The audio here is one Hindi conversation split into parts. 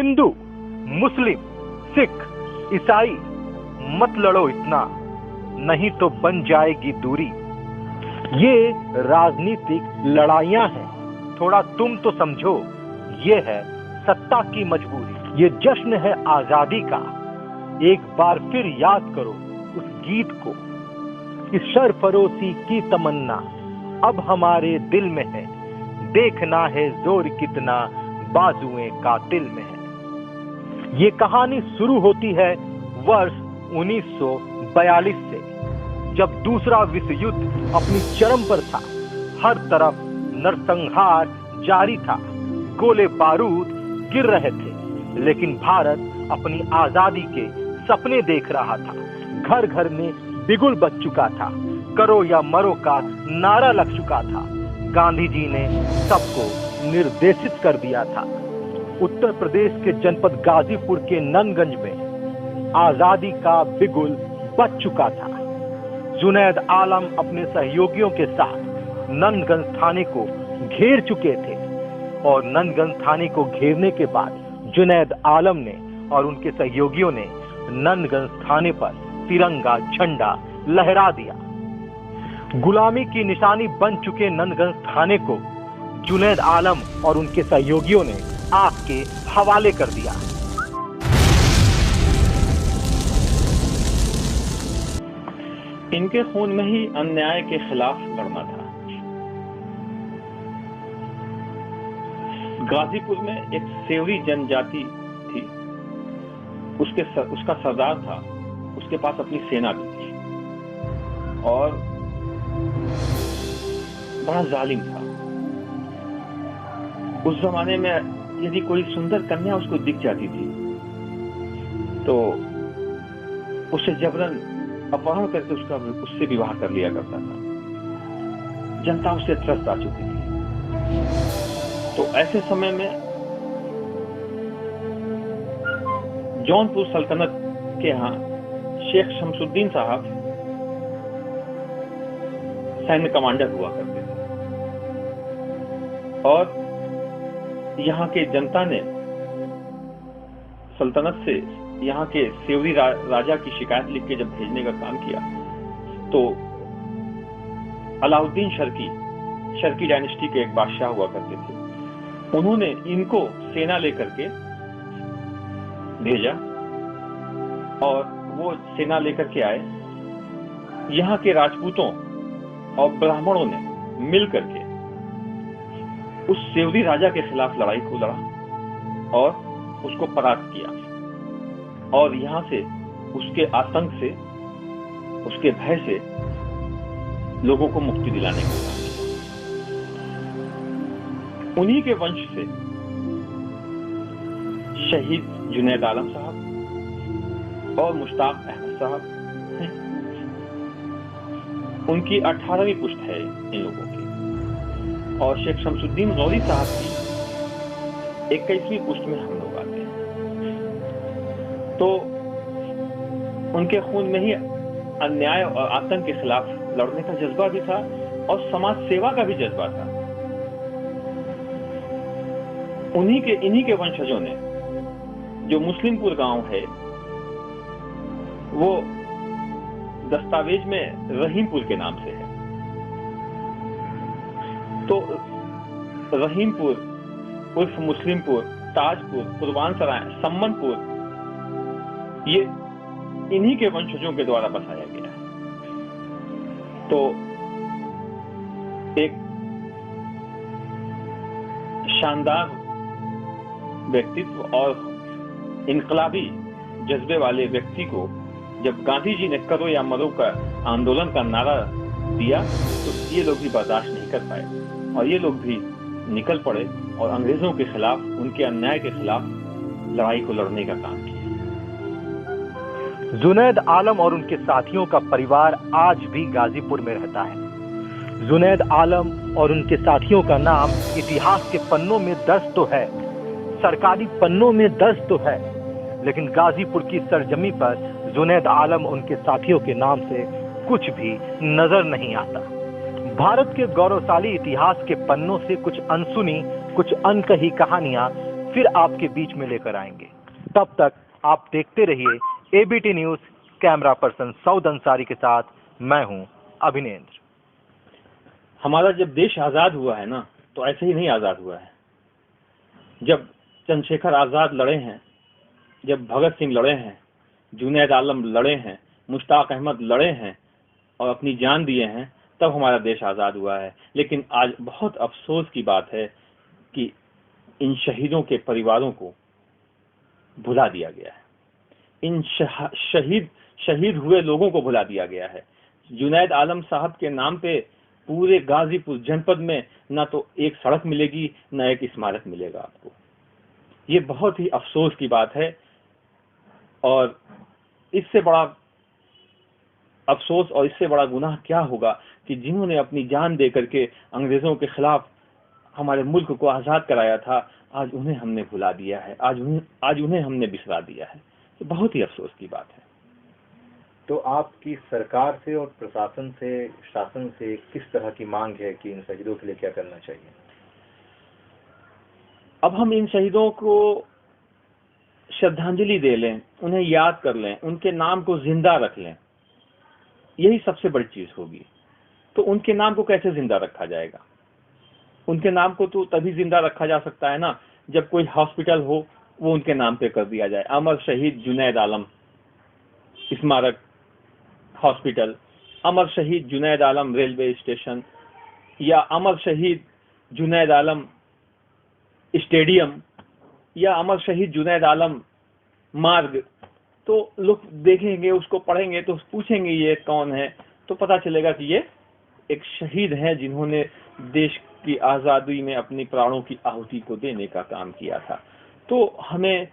हिंदू, मुस्लिम, सिख, ईसाई, मत लड़ो इतना, नहीं तो बन जाएगी दूरी। ये राजनीतिक लड़ाइयां हैं, थोड़ा तुम तो समझो, ये है सत्ता की मजबूरी। ये जश्न है आजादी का, एक बार फिर याद करो उस गीत को। इस सरफरोशी की तमन्ना अब हमारे दिल में है, देखना है जोर कितना बाजुएं कातिल में है। ये कहानी शुरू होती है वर्ष 1942 से, जब दूसरा विश्व युद्ध अपनी चरम पर था। हर तरफ नरसंहार जारी था, गोले बारूद गिर रहे थे, लेकिन भारत अपनी आजादी के सपने देख रहा था। घर घर में बिगुल बज चुका था, करो या मरो का नारा लग चुका था। गांधी जी ने सबको निर्देशित कर दिया था। उत्तर प्रदेश के जनपद गाजीपुर के नंदगंज में आजादी का बिगुल बज चुका था। जुनैद आलम अपने सहयोगियों के साथ नंदगंज थाने को घेर चुके थे और नंदगंज थाने को घेरने के बाद जुनैद आलम ने और उनके सहयोगियों ने नंदगंज थाने पर तिरंगा झंडा लहरा दिया। गुलामी की निशानी बन चुके नंदगंज थाने को जुनैद आलम और उनके सहयोगियों ने आग के हवाले कर दिया। इनके खून में ही अन्याय के खिलाफ लड़ना था। गाजीपुर में एक सेवरी जनजाति थी, उसका सरदार था, उसके पास अपनी सेना भी थी और बड़ा जालिम था। उस जमाने में यदि कोई सुंदर कन्या उसको दिख जाती थी तो उसे जबरन अपहरण करके उससे विवाह कर लिया करता था। जनता उससे त्रस्त आ चुकी थी। तो ऐसे समय में जौनपुर सल्तनत के यहाँ शेख शमसुद्दीन साहब सैन्य कमांडर हुआ करते थे और यहाँ के जनता ने सल्तनत से यहाँ के सेवरी राजा की शिकायत लिख के जब भेजने का काम किया तो अलाउद्दीन शर्की डायनेस्टी के एक बादशाह हुआ करते थे, उन्होंने इनको सेना लेकर के भेजा और वो सेना लेकर के आए। यहाँ के राजपूतों और ब्राह्मणों ने मिलकर के उस सेवरी राजा के खिलाफ लड़ाई को लड़ा और उसको परास्त किया और यहाँ से उसके आतंक से, उसके भय से लोगों को मुक्ति दिलाने का काम किया। उन्हीं के वंश से शहीद जुनैद आलम साहब और मुश्ताक अहमद साहब, उनकी 18वीं पुश्त है इन लोगों की, और शेख शमसुद्दीन गौरी साहब की 21वीं पुश्त में हम लोग आते हैं। तो उनके खून में ही अन्याय और आतंक के खिलाफ लड़ने का जज्बा भी था और समाज सेवा का भी जज्बा था। इन्हीं के वंशजों ने, जो मुस्लिमपुर गांव है वो दस्तावेज में रहीमपुर के नाम से है, तो रहीमपुर उर्फ मुस्लिमपुर, ताजपुर, कुर्बानसराय, सम्मनपुर, ये इन्हीं के वंशजों के द्वारा बसाया गया है। तो एक शानदार व्यक्तित्व और इनकलाबी जज्बे वाले व्यक्ति को जब गांधी जी ने करो या मरो का आंदोलन का नारा दिया तो ये लोग भी बर्दाश्त नहीं कर पाए और ये लोग भी निकल पड़े और अंग्रेजों के खिलाफ, उनके अन्याय के खिलाफ लड़ाई को लड़ने का काम किया। जुनैद आलम और उनके साथियों का परिवार आज भी गाजीपुर में रहता है। जुनैद आलम और उनके साथियों का नाम इतिहास के पन्नों में दर्ज तो है, सरकारी पन्नों में दर्ज तो है, लेकिन गाजीपुर की सरजमी पर जुनैद आलम उनके साथियों के नाम से कुछ भी नजर नहीं आता। भारत के गौरवशाली इतिहास के पन्नों से कुछ अनसुनी, कुछ अनकही कहानियां फिर आपके बीच में लेकर आएंगे। तब तक आप देखते रहिए ABT news. Camera person Saud Ansari के साथ मैं हूं अभिनेंद्र। हमारा जब देश आजाद हुआ है ना, तो ऐसे ही नहीं आजाद हुआ है। जब चंद्रशेखर आजाद लड़े हैं, जब भगत सिंह लड़े हैं, जुनैद आलम लड़े हैं, मुश्ताक अहमद लड़े हैं और अपनी जान दिए हैं, तब हमारा देश आजाद हुआ है। लेकिन आज बहुत अफसोस की बात है कि इन शहीदों के परिवारों को भुला दिया गया है। इन शहीद हुए लोगों को भुला दिया गया है। जुनैद आलम साहब के नाम पे पूरे गाजीपुर जनपद में ना तो एक सड़क मिलेगी, ना एक स्मारक मिलेगा आपको। ये बहुत ही अफसोस की बात है। और इससे बड़ा अफसोस और इससे बड़ा गुनाह क्या होगा कि जिन्होंने अपनी जान दे करके अंग्रेजों के खिलाफ हमारे मुल्क को आजाद कराया था, आज उन्हें हमने भुला दिया है, आज उन्हें हमने बिसरा दिया है। तो बहुत ही अफसोस की बात है। तो आपकी सरकार से और प्रशासन से, शासन से किस तरह की मांग है कि इन शहीदों के लिए क्या करना चाहिए? अब हम इन शहीदों को श्रद्धांजलि दे लें, उन्हें याद कर लें, उनके नाम को जिंदा रख लें, यही सबसे बड़ी चीज होगी। तो उनके नाम को कैसे जिंदा रखा जाएगा? उनके नाम को तो तभी जिंदा रखा जा सकता है ना, जब कोई हॉस्पिटल हो, वो उनके नाम पे कर दिया जाए। अमर शहीद जुनैद आलम स्मारक हॉस्पिटल, अमर शहीद जुनैद आलम रेलवे स्टेशन, या अमर शहीद जुनैद आलम स्टेडियम, या अमर शहीद जुनैद आलम मार्ग। तो लोग देखेंगे, उसको पढ़ेंगे तो पूछेंगे ये कौन है, तो पता चलेगा कि ये एक शहीद हैं जिन्होंने देश की आजादी में अपनी प्राणों की आहुति को देने का काम किया था। तो हमें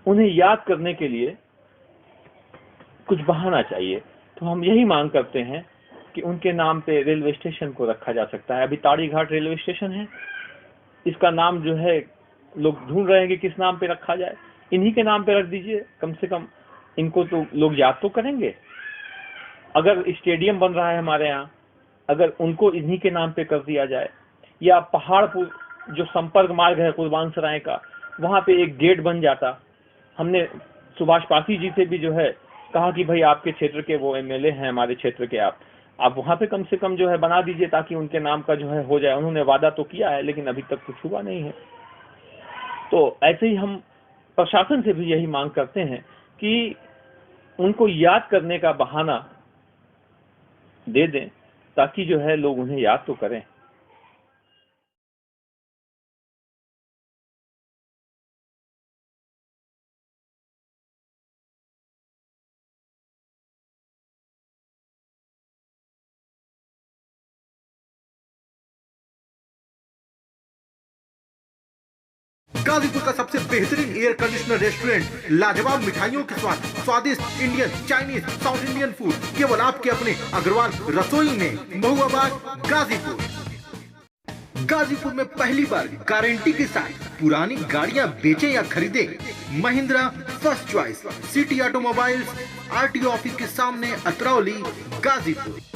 उन्हें याद करने के लिए कुछ बहाना चाहिए। तो हम यही मांग करते हैं कि उनके नाम पे रेलवे स्टेशन को रखा जा सकता है। अभी ताड़ी घाट रेलवे स्टेशन है, इसका नाम जो है लोग ढूंढ रहे हैं कि किस नाम पे रखा जाए। इन्हीं के नाम पे रख दीजिए, कम से कम इनको तो लोग याद तो करेंगे। अगर स्टेडियम बन रहा है हमारे यहाँ, अगर उनको इन्हीं के नाम पे कर दिया जाए, या पहाड़पुर जो संपर्क मार्ग है कुर्बान सराय का, वहां पे एक गेट बन जाता। हमने सुभाष पासी जी से भी जो है कहा कि भाई आपके क्षेत्र के वो एमएलए हैं हमारे क्षेत्र के, आप वहां पे कम से कम जो है बना दीजिए ताकि उनके नाम का जो है हो जाए। उन्होंने वादा तो किया है लेकिन अभी तक कुछ हुआ नहीं है। तो ऐसे ही हम प्रशासन से भी यही मांग करते हैं कि उनको याद करने का बहाना दे दें ताकि जो है लोग उन्हें याद तो करें। गाजीपुर का सबसे बेहतरीन एयर कंडीशनर रेस्टोरेंट, लाजवाब मिठाइयों के स्वाद, स्वादिष्ट Indian, Chinese, south Indian food केवल आपके अपने अग्रवाल रसोई में, महुआबाद गाजीपुर। गाजीपुर में पहली बार गारंटी के साथ पुरानी गाड़ियां बेचें या खरीदें, Mahindra first choice, city automobiles, RTO office के सामने, अतरौली, गाजीपुर।